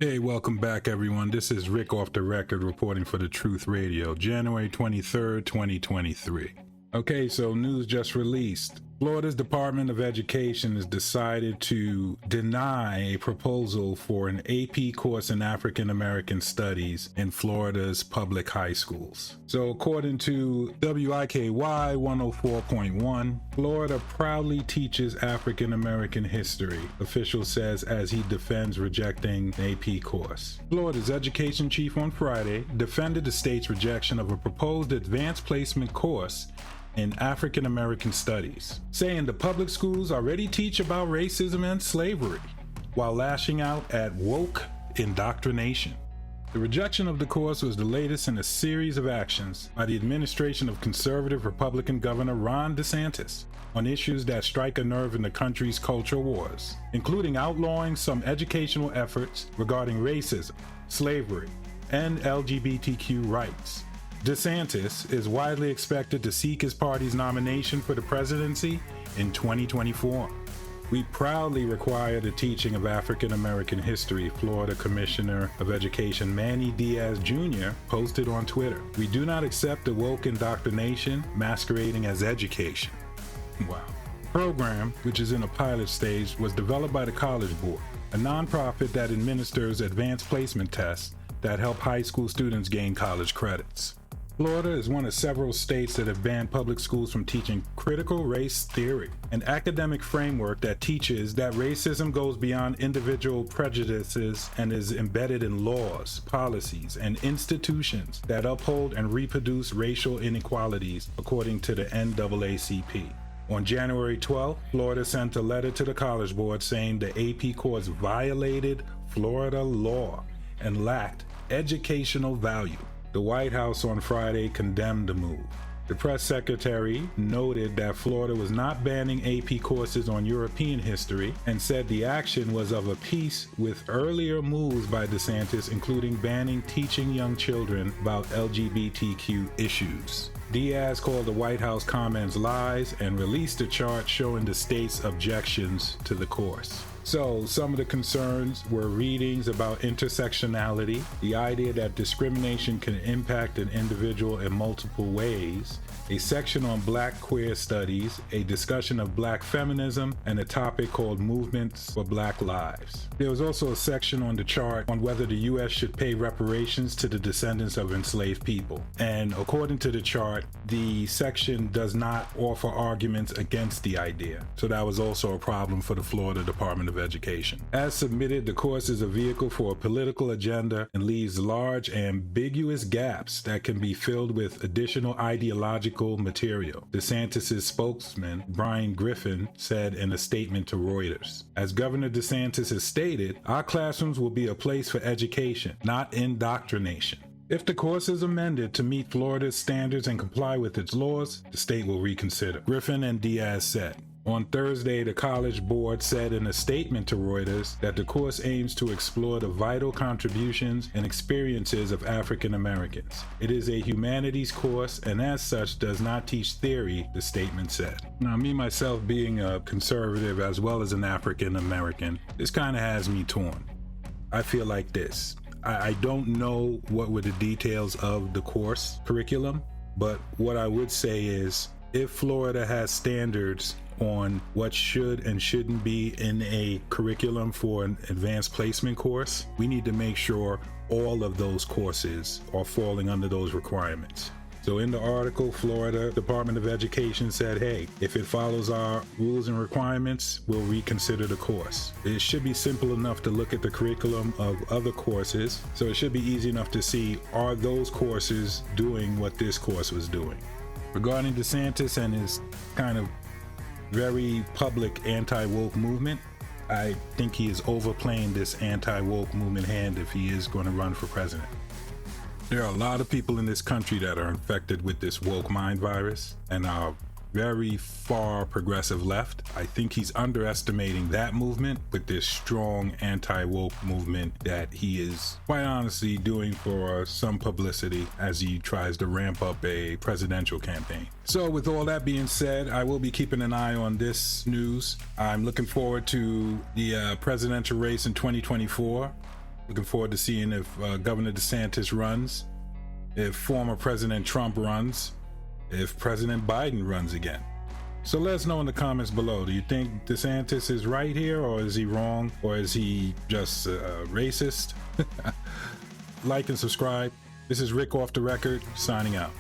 Hey, welcome back, everyone. This is Rick Off the Record reporting for The Truth Radio, January 23rd, 2023. Okay, so news just released. Florida's Department of Education has decided to deny a proposal for an AP course in African American Studies in Florida's public high schools. So according to WIKY 104.1, Florida proudly teaches African American history, official says as he defends rejecting an AP course. Florida's education chief on Friday defended the state's rejection of a proposed advanced placement course in African American Studies, saying the public schools already teach about racism and slavery, while lashing out at woke indoctrination. The rejection of the course was the latest in a series of actions by the administration of conservative Republican Governor Ron Desantis on issues that strike a nerve in the country's culture wars, including outlawing some educational efforts regarding racism, slavery, and LGBTQ rights. DeSantis is widely expected to seek his party's nomination for the presidency in 2024. We proudly require the teaching of African American history, Florida Commissioner of Education Manny Diaz Jr. posted on Twitter. We do not accept the woke indoctrination masquerading as education. Wow. The program, which is in a pilot stage, was developed by the College Board, a nonprofit that administers advanced placement tests that help high school students gain college credits. Florida is one of several states that have banned public schools from teaching critical race theory, an academic framework that teaches that racism goes beyond individual prejudices and is embedded in laws, policies, and institutions that uphold and reproduce racial inequalities, according to the NAACP. On January 12th, Florida sent a letter to the College Board saying the AP course violated Florida law and lacked educational value. The White House on Friday condemned the move. The press secretary noted that Florida was not banning AP courses on European history and said the action was of a piece with earlier moves by DeSantis, including banning teaching young children about LGBTQ issues. Diaz called the White House comments lies and released a chart showing the state's objections to the course. So some of the concerns were readings about intersectionality, the idea that discrimination can impact an individual in multiple ways, a section on Black queer studies, a discussion of Black feminism, and a topic called Movements for Black Lives. There was also a section on the chart on whether the U.S. should pay reparations to the descendants of enslaved people. And according to the chart, the section does not offer arguments against the idea. So that was also a problem for the Florida Department of Education. As submitted, the course is a vehicle for a political agenda and leaves large, ambiguous gaps that can be filled with additional ideological material, DeSantis' spokesman, Brian Griffin, said in a statement to Reuters. As Governor DeSantis has stated, our classrooms will be a place for education, not indoctrination. If the course is amended to meet Florida's standards and comply with its laws, the state will reconsider, Griffin and Diaz said. On Thursday, the College Board said in a statement to Reuters that the course aims to explore the vital contributions and experiences of African Americans. It is a humanities course and as such does not teach theory, the statement said. Now, me myself being a conservative as well as an African American, this kind of has me torn. I feel like this. I don't know what were the details of the course curriculum, but what I would say is if Florida has standards on what should and shouldn't be in a curriculum for an advanced placement course, we need to make sure all of those courses are falling under those requirements. So in the article, Florida Department of Education said, hey, if it follows our rules and requirements, we'll reconsider the course. It should be simple enough to look at the curriculum of other courses, so it should be easy enough to see, are those courses doing what this course was doing? Regarding DeSantis and his kind of very public anti-woke movement, I think he is overplaying this anti-woke movement hand if he is going to run for president. There are a lot of people in this country that are infected with this woke mind virus and are very far progressive left. I think he's underestimating that movement with this strong anti-woke movement that he is quite honestly doing for some publicity as he tries to ramp up a presidential campaign. So with all that being said, I will be keeping an eye on this news. I'm looking forward to the presidential race in 2024. Looking forward to seeing if Governor Desantis runs, if former President Trump runs, if President Biden runs again. So let us know in the comments below. Do you think DeSantis is right here, or is he wrong, or is he just racist? Like and subscribe. This is Rick Off the Record, signing out.